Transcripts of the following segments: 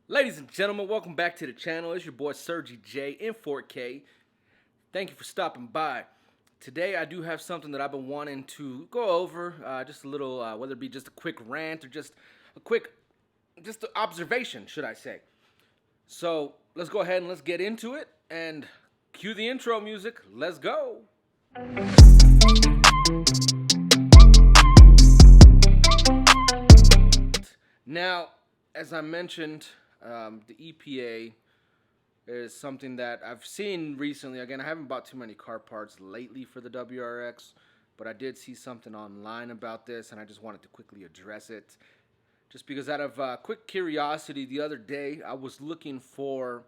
Ladies and gentlemen, welcome back to the channel. It's your boy Sergi J in 4K. Thank you for stopping by. Today I do have something that I've been wanting to go over, just a little, whether it be just a quick rant or just a quick, just an observation, should I say. So let's go ahead and let's get into it and cue the intro music. Let's go. Now, as I mentioned, the EPA is something that I've seen recently. Again, I haven't bought too many car parts lately for the WRX, but I did see something online about this, and I just wanted to quickly address it. Just because out of quick curiosity, the other day I was looking for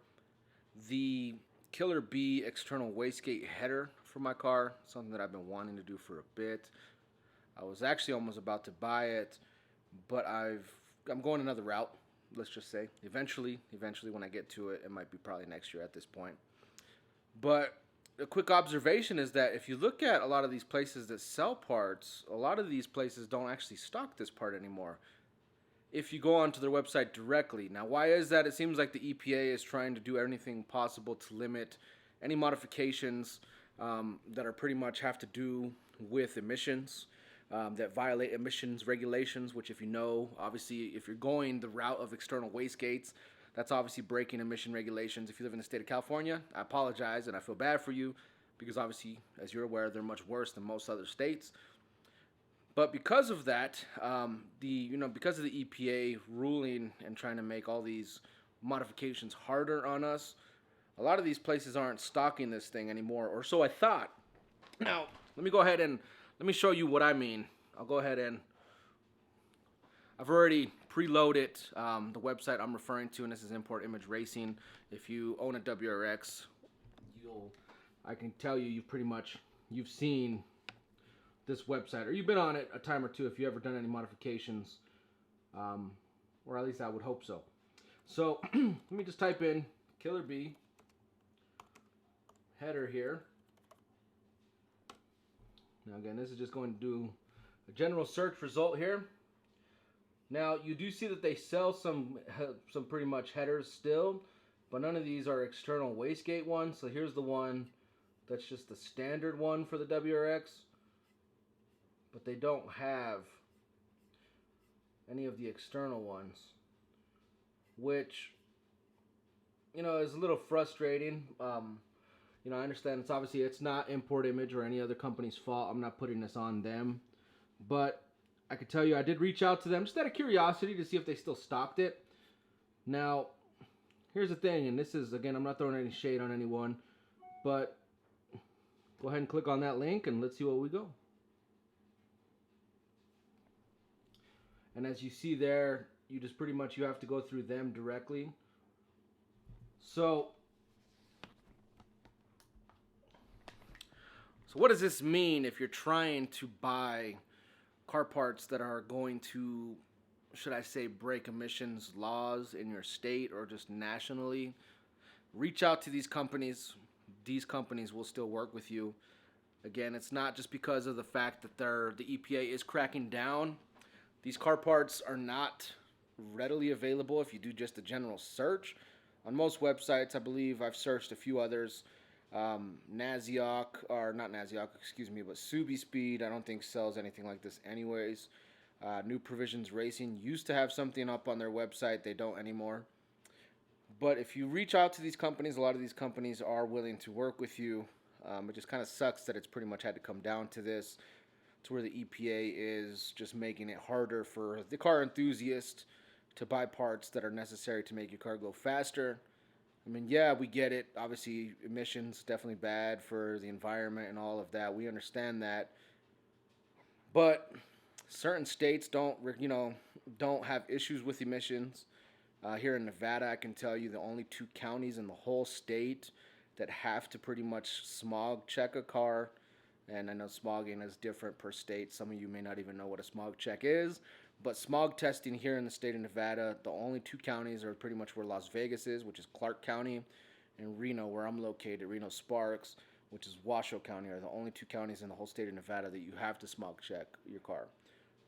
the Killer Bee external wastegate header for my car, something that I've been wanting to do for a bit. I was actually almost about to buy it, but I'm going another route. Let's just say eventually when I get to it, it might be probably next year at this point. But a quick observation is that if you look at a lot of these places that sell parts, a lot of these places don't actually stock this part anymore. If you go onto their website directly. Now, why is that? It seems like the EPA is trying to do anything possible to limit any modifications that are pretty much have to do with emissions. That violate emissions regulations, which, if you know, obviously, if you're going the route of external wastegates, that's obviously breaking emission regulations. If you live in the state of California, I apologize and I feel bad for you because, obviously, as you're aware, they're much worse than most other states. But because of that, because of the EPA ruling and trying to make all these modifications harder on us, a lot of these places aren't stocking this thing anymore, or so I thought. Now, let me go ahead and let me show you what I mean. I'll go ahead and I've already preloaded the website I'm referring to, and this is Import Image Racing. If you own a WRX, I can tell you you've seen this website, or you've been on it a time or two if you've ever done any modifications, or at least I would hope so. So let me just type in Killer Bee header here. Now again, this is just going to do a general search result here. Now you do see that they sell some pretty much headers still, but none of these are external wastegate ones. So here's the one that's just the standard one for the WRX, but they don't have any of the external ones, which is a little frustrating. I understand it's not Import Image or any other company's fault. I'm not putting this on them. But I could tell you I did reach out to them just out of curiosity to see if they still stocked it. Now, here's the thing, and this is, again, I'm not throwing any shade on anyone, but go ahead and click on that link and let's see what we go. And as you see there, you just pretty much, you have to go through them directly. So what does this mean if you're trying to buy car parts that are going to, should I say, break emissions laws in your state or just nationally? Reach out to these companies. These companies will still work with you. Again, it's not just because of the fact that the EPA is cracking down. These car parts are not readily available if you do just a general search. On most websites, I believe I've searched a few others. Naziok, or not Naziok, excuse me, but Subi Speed, I don't think sells anything like this anyways. New Provisions Racing used to have something up on their website. They don't anymore. But if you reach out to these companies, a lot of these companies are willing to work with you. It just kind of sucks that it's pretty much had to come down to this, to where the EPA is just making it harder for the car enthusiast to buy parts that are necessary to make your car go faster. I mean, yeah, we get it. Obviously, emissions definitely bad for the environment and all of that. We understand that. But certain states don't have issues with emissions. Here in Nevada, I can tell you the only 2 counties in the whole state that have to pretty much smog check a car. And I know smogging is different per state. Some of you may not even know what a smog check is. But smog testing here in the state of Nevada, the only 2 counties are pretty much where Las Vegas is, which is Clark County, and Reno, where I'm located, Reno Sparks, which is Washoe County, are the only 2 counties in the whole state of Nevada that you have to smog check your car.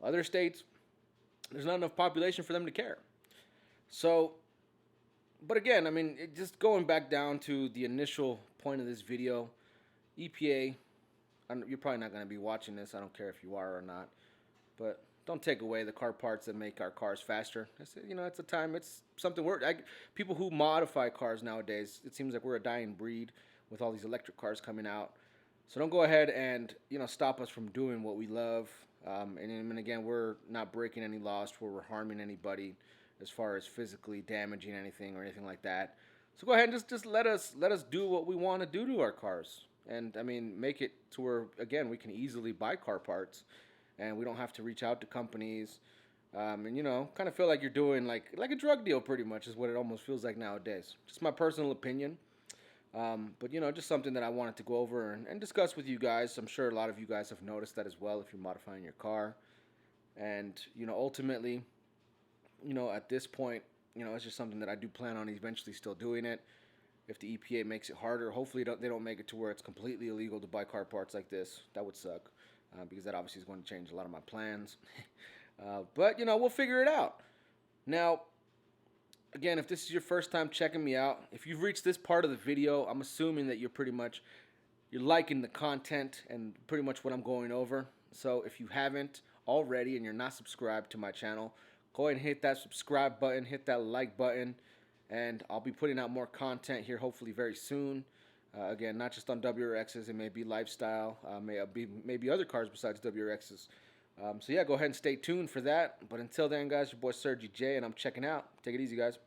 Other states, there's not enough population for them to care. So But again, I mean, just going back down to the initial point of this video, EPA. You're probably not going to be watching this. I don't care if you are or not. But don't take away the car parts that make our cars faster. It's a time. It's something people who modify cars nowadays. It seems like we're a dying breed with all these electric cars coming out. So don't go ahead and stop us from doing what we love. And again, we're not breaking any laws where we're harming anybody as far as physically damaging anything or anything like that. So go ahead and just let us do what we want to do to our cars. And I mean, make it to where again we can easily buy car parts, and we don't have to reach out to companies. And kind of feel like you're doing like a drug deal, pretty much is what it almost feels like nowadays. Just my personal opinion. But just something that I wanted to go over and discuss with you guys. I'm sure a lot of you guys have noticed that as well if you're modifying your car. And ultimately, at this point, it's just something that I do plan on eventually still doing it. If the EPA makes it harder, hopefully they don't make it to where it's completely illegal to buy car parts like this. That would suck, because that obviously is going to change a lot of my plans. But we'll figure it out. Now, again, if this is your first time checking me out, if you've reached this part of the video, I'm assuming that you're liking the content and pretty much what I'm going over. So if you haven't already and you're not subscribed to my channel, go ahead and hit that subscribe button, hit that like button, and I'll be putting out more content here hopefully very soon. Again, not just on WRXs, it may be lifestyle, maybe other cars besides WRXs. So yeah, go ahead and stay tuned for that. But until then, guys, your boy Sergi J, and I'm checking out. Take it easy, guys.